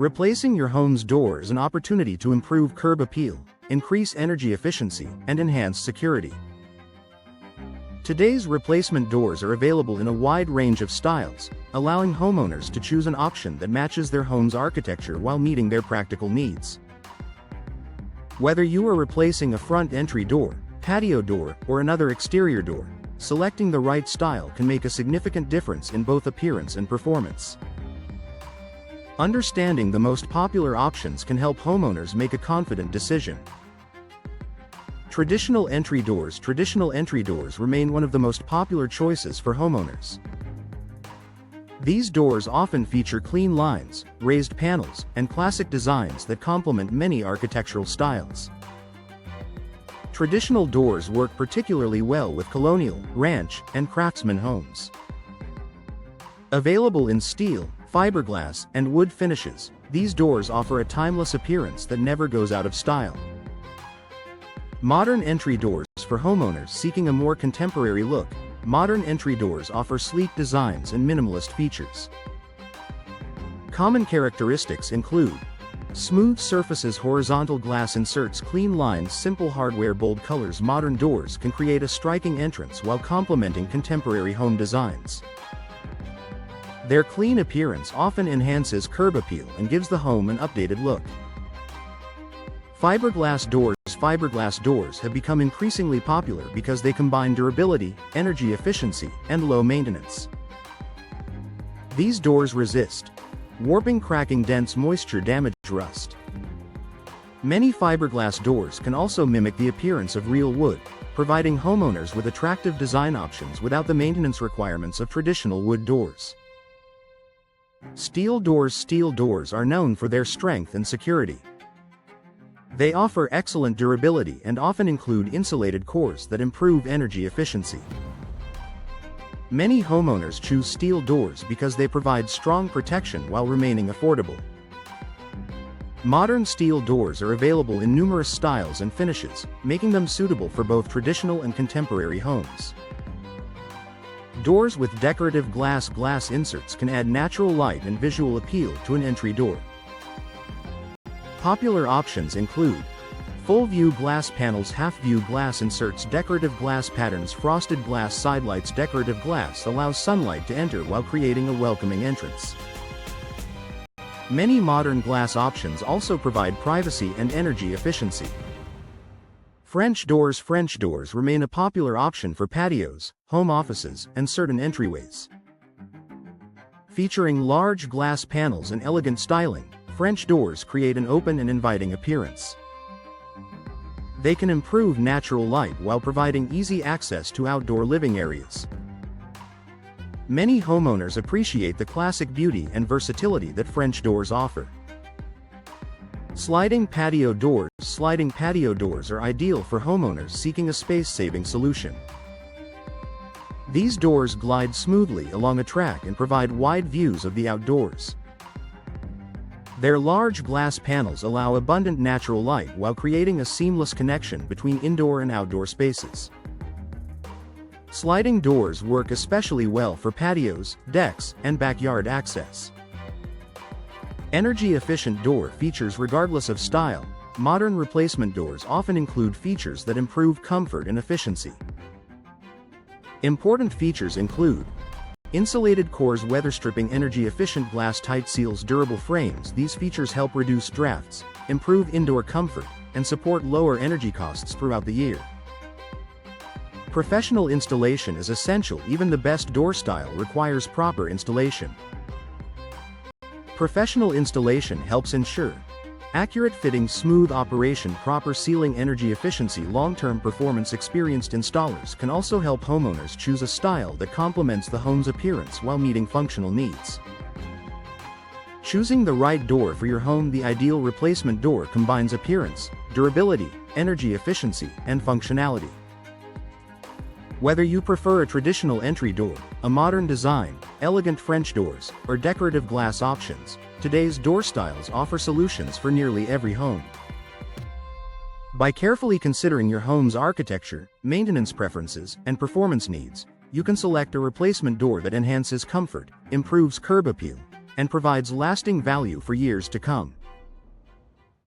Replacing your home's door is an opportunity to improve curb appeal, increase energy efficiency, and enhance security. Today's replacement doors are available in a wide range of styles, allowing homeowners to choose an option that matches their home's architecture while meeting their practical needs. Whether you are replacing a front entry door, patio door, or another exterior door, selecting the right style can make a significant difference in both appearance and performance. Understanding the most popular options can help homeowners make a confident decision. Traditional entry doors remain one of the most popular choices for homeowners. These doors often feature clean lines, raised panels, and classic designs that complement many architectural styles. Traditional doors work particularly well with colonial, ranch, and craftsman homes. Available in steel, fiberglass, and wood finishes, these doors offer a timeless appearance that never goes out of style. Modern entry doors for homeowners seeking a more contemporary look. Modern entry doors offer sleek designs and minimalist features. Common characteristics include smooth surfaces, horizontal glass inserts, clean lines, simple hardware, bold colors. Modern doors can create a striking entrance while complementing contemporary home designs. Their clean appearance often enhances curb appeal and gives the home an updated look. Fiberglass doors have become increasingly popular because they combine durability, energy efficiency, and low maintenance. These doors resist warping, cracking, dents, moisture damage, rust. Many fiberglass doors can also mimic the appearance of real wood, providing homeowners with attractive design options without the maintenance requirements of traditional wood doors. Steel doors are known for their strength and security. They offer excellent durability and often include insulated cores that improve energy efficiency. Many homeowners choose steel doors because they provide strong protection while remaining affordable. Modern steel doors are available in numerous styles and finishes, making them suitable for both traditional and contemporary homes. Doors with decorative glass inserts can add natural light and visual appeal to an entry door. Popular options include full-view glass panels, half-view glass inserts, decorative glass patterns, frosted glass sidelights. Decorative glass allows sunlight to enter while creating a welcoming entrance. Many modern glass options also provide privacy and energy efficiency. French doors remain a popular option for patios, home offices, and certain entryways. Featuring large glass panels and elegant styling, French doors create an open and inviting appearance. They can improve natural light while providing easy access to outdoor living areas. Many homeowners appreciate the classic beauty and versatility that French doors offer. Sliding patio doors are ideal for homeowners seeking a space-saving solution. These doors glide smoothly along a track and provide wide views of the outdoors. Their large glass panels allow abundant natural light while creating a seamless connection between indoor and outdoor spaces. Sliding doors work especially well for patios, decks, and backyard access. Energy-efficient door features. Regardless of style, modern replacement doors often include features that improve comfort and efficiency. Important features include insulated cores, weather-stripping, energy-efficient glass, tight seals, durable frames. These features help reduce drafts, improve indoor comfort, and support lower energy costs throughout the year. Professional installation is essential. Even the best door style requires proper installation. Professional installation helps ensure accurate fitting, smooth operation, proper sealing, energy efficiency, long-term performance. Experienced installers can also help homeowners choose a style that complements the home's appearance while meeting functional needs. Choosing the right door for your home. The ideal replacement door combines appearance, durability, energy efficiency, and functionality. Whether you prefer a traditional entry door, a modern design, elegant French doors, or decorative glass options, today's door styles offer solutions for nearly every home. By carefully considering your home's architecture, maintenance preferences, and performance needs, you can select a replacement door that enhances comfort, improves curb appeal, and provides lasting value for years to come.